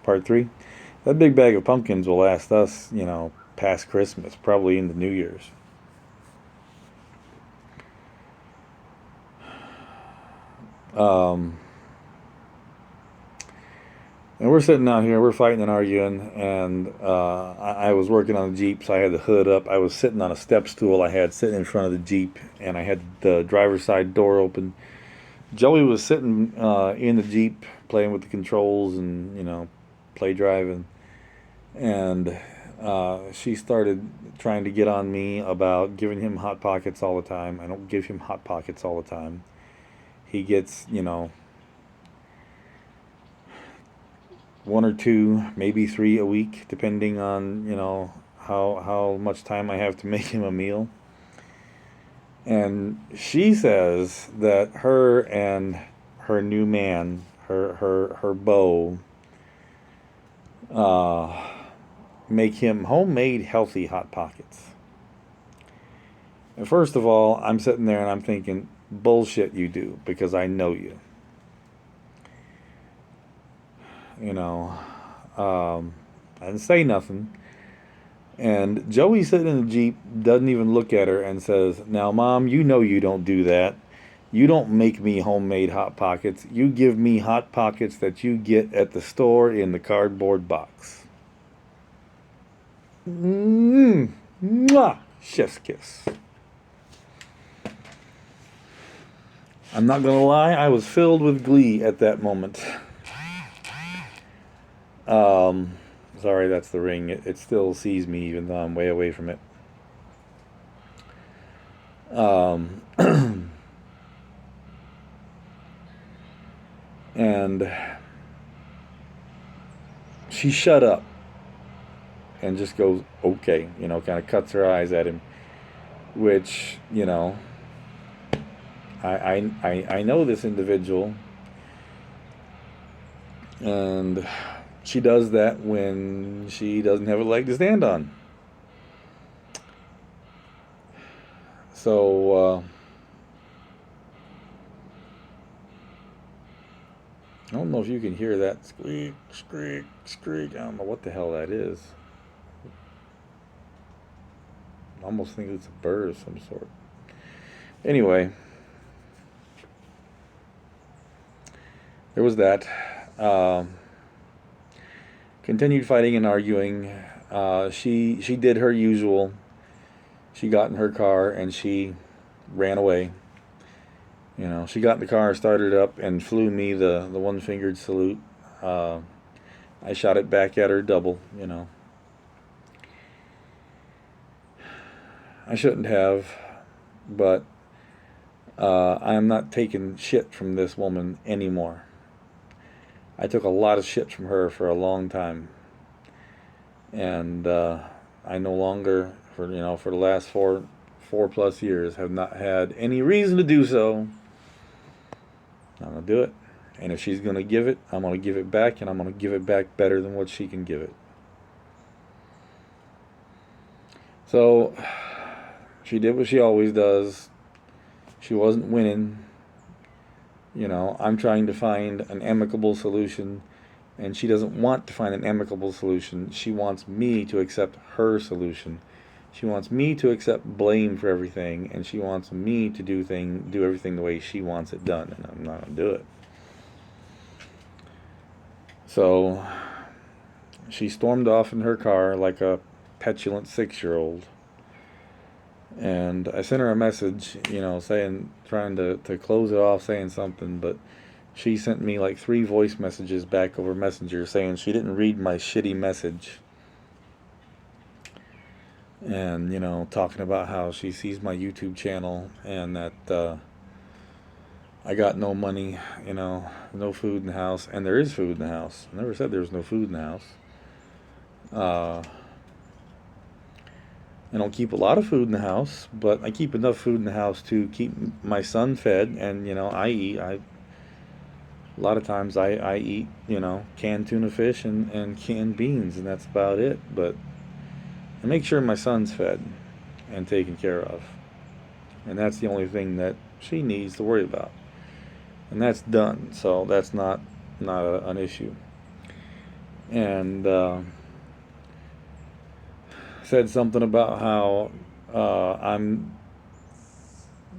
part 3. That big bag of pumpkins will last us, past Christmas, probably into New Year's. Um, and we're sitting out here, we're fighting and arguing, and I was working on the Jeep, so I had the hood up. I was sitting on a step stool I had sitting in front of the Jeep, and I had the driver's side door open. Joey was sitting in the Jeep playing with the controls and, play driving. And she started trying to get on me about giving him Hot Pockets all the time. I don't give him Hot Pockets all the time. He gets, one or two, maybe three a week, depending on, how much time I have to make him a meal. And she says that her and her new man, her beau, make him homemade healthy Hot Pockets. And first of all, I'm sitting there and I'm thinking, bullshit you do, because I know you. I didn't say nothing. And Joey sitting in the Jeep doesn't even look at her and says, "Now, Mom, you know you don't do that. You don't make me homemade Hot Pockets. You give me Hot Pockets that you get at the store in the cardboard box." Mwah! Chef's kiss. I'm not going to lie, I was filled with glee at that moment. Sorry, that's the ring. It still sees me even though I'm way away from it. And she shut up and just goes, okay, kind of cuts her eyes at him, which, I know this individual, and she does that when she doesn't have a leg to stand on. So, I don't know if you can hear that squeak, squeak, squeak. I don't know what the hell that is. I almost think it's a bird of some sort. Anyway, there was that. Continued fighting and arguing. She did her usual. She got in her car and she ran away. She got in the car, started up, and flew me the one-fingered salute. I shot it back at her double. I shouldn't have, but I am not taking shit from this woman anymore. I took a lot of shit from her for a long time, and I no longer, for the last four plus years, have not had any reason to do so. I'm gonna do it, and if she's gonna give it, I'm gonna give it back, and I'm gonna give it back better than what she can give it. So she did what she always does. She wasn't winning. I'm trying to find an amicable solution, and she doesn't want to find an amicable solution. She wants me to accept her solution. She wants me to accept blame for everything, and she wants me to do everything the way she wants it done, and I'm not going to do it. So she stormed off in her car like a petulant 6-year-old. And I sent her a message, trying to close it off, saying something, but she sent me like 3 voice messages back over Messenger saying she didn't read my shitty message. And, talking about how she sees my YouTube channel and that I got no money, no food in the house. And there is food in the house. I never said there was no food in the house. I don't keep a lot of food in the house, but I keep enough food in the house to keep my son fed, and I eat. A lot of times I eat canned tuna fish and canned beans, and that's about it. But I make sure my son's fed and taken care of, and that's the only thing that she needs to worry about, and that's done. So that's not an issue. and said something about how I'm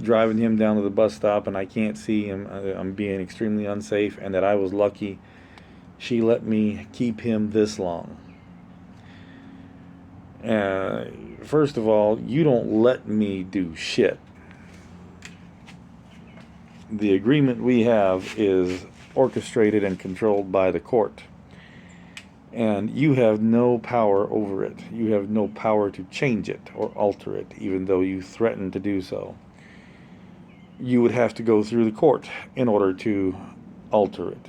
driving him down to the bus stop and I can't see him. I'm being extremely unsafe, and that I was lucky she let me keep him this long. First of all, you don't let me do shit. The agreement we have is orchestrated and controlled by the court. And you have no power over it. You have no power to change it or alter it, even though you threaten to do so. You would have to go through the court in order to alter it.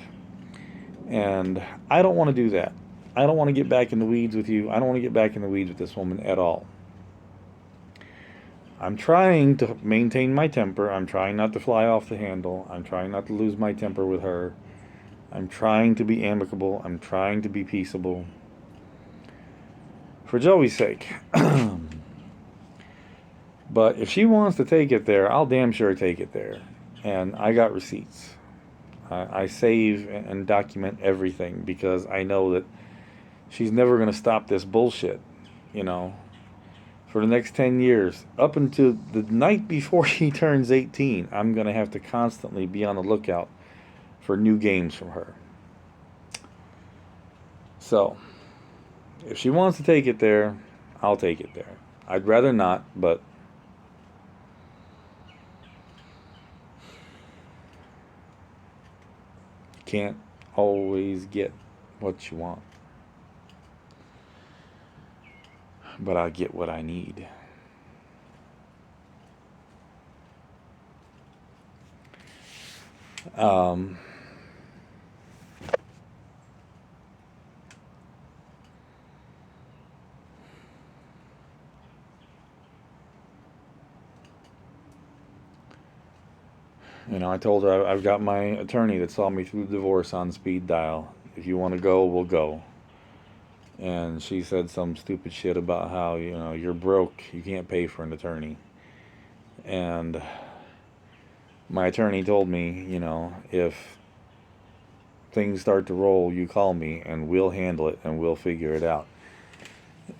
And I don't want to do that. I don't want to get back in the weeds with you. I don't want to get back in the weeds with this woman at all. I'm trying to maintain my temper. I'm trying not to fly off the handle. I'm trying not to lose my temper with her. I'm trying to be amicable. I'm trying to be peaceable. For Joey's sake. But if she wants to take it there, I'll damn sure take it there. And I got receipts. I save and document everything because I know that she's never going to stop this bullshit, you know, for the next 10 years. Up until the night before she turns 18, I'm going to have to constantly be on the lookout for new games from her. So, if she wants to take it there, I'll take it there. I'd rather not, but can't always get what you want. But I get what I need. You know, I told her I've got my attorney that saw me through the divorce on speed dial. If you want to go, we'll go. And she said some stupid shit about how, you know, you're broke, you can't pay for an attorney. And my attorney told me, you know, if things start to roll, you call me and we'll handle it and we'll figure it out.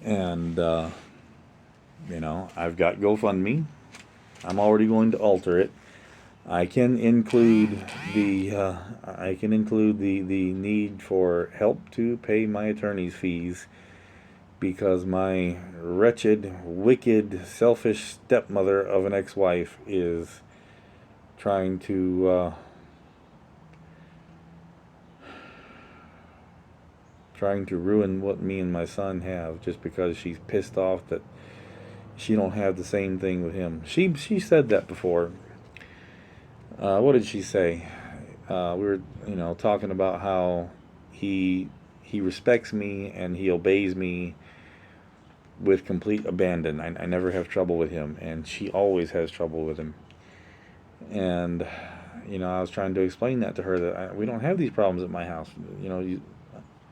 And, you know, I've got GoFundMe. I'm already going to alter it. I can include the need for help to pay my attorney's fees because my wretched, wicked, selfish stepmother of an ex-wife is trying to ruin what me and my son have just because she's pissed off that she don't have the same thing with him. She said that before. What did she say? We were, you know, talking about how he respects me and he obeys me with complete abandon. I never have trouble with him, and she always has trouble with him. And, you know, I was trying to explain that to her that we don't have these problems at my house. You know,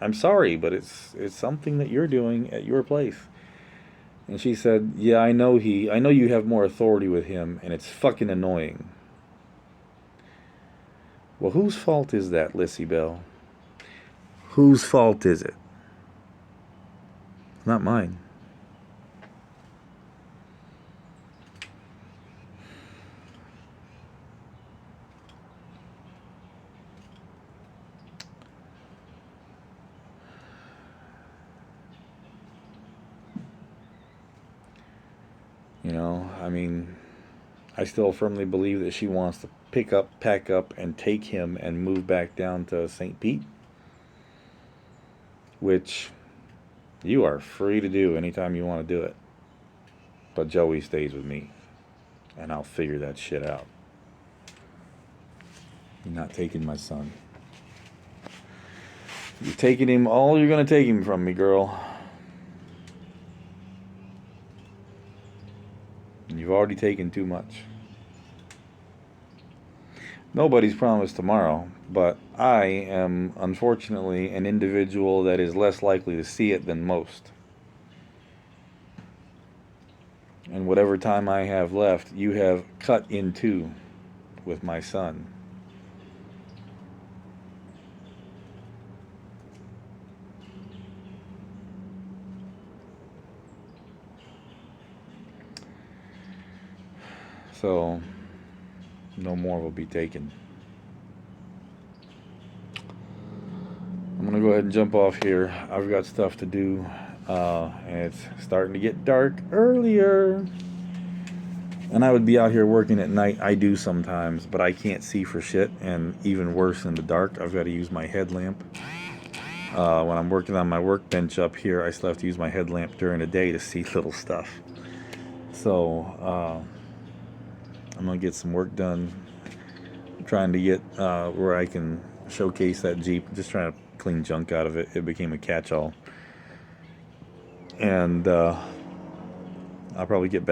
I'm sorry, but it's something that you're doing at your place. And she said, "Yeah, I know you have more authority with him, and it's fucking annoying." Well, whose fault is that, Lissy Bell? Whose fault is it? Not mine. You know, I mean, I still firmly believe that she wants to pick up, pack up, and take him and move back down to St. Pete, which you are free to do anytime you want to do it. But Joey stays with me, and I'll figure that shit out. You're not taking my son. You're taking him all you're going to take him from me, girl. And you've already taken too much. Nobody's promised tomorrow, but I am unfortunately an individual that is less likely to see it than most. And whatever time I have left, you have cut in two with my son. So no more will be taken. I'm gonna go ahead and jump off here. I've got stuff to do, and it's starting to get dark earlier. And I would be out here working at night. I do sometimes, but I can't see for shit. And even worse in the dark, I've got to use my headlamp. When I'm working on my workbench up here, I still have to use my headlamp during the day to see little stuff. So I'm gonna get some work done. I'm trying to get where I can showcase that Jeep. Just trying to clean junk out of it. It became a catch-all. And I'll probably get back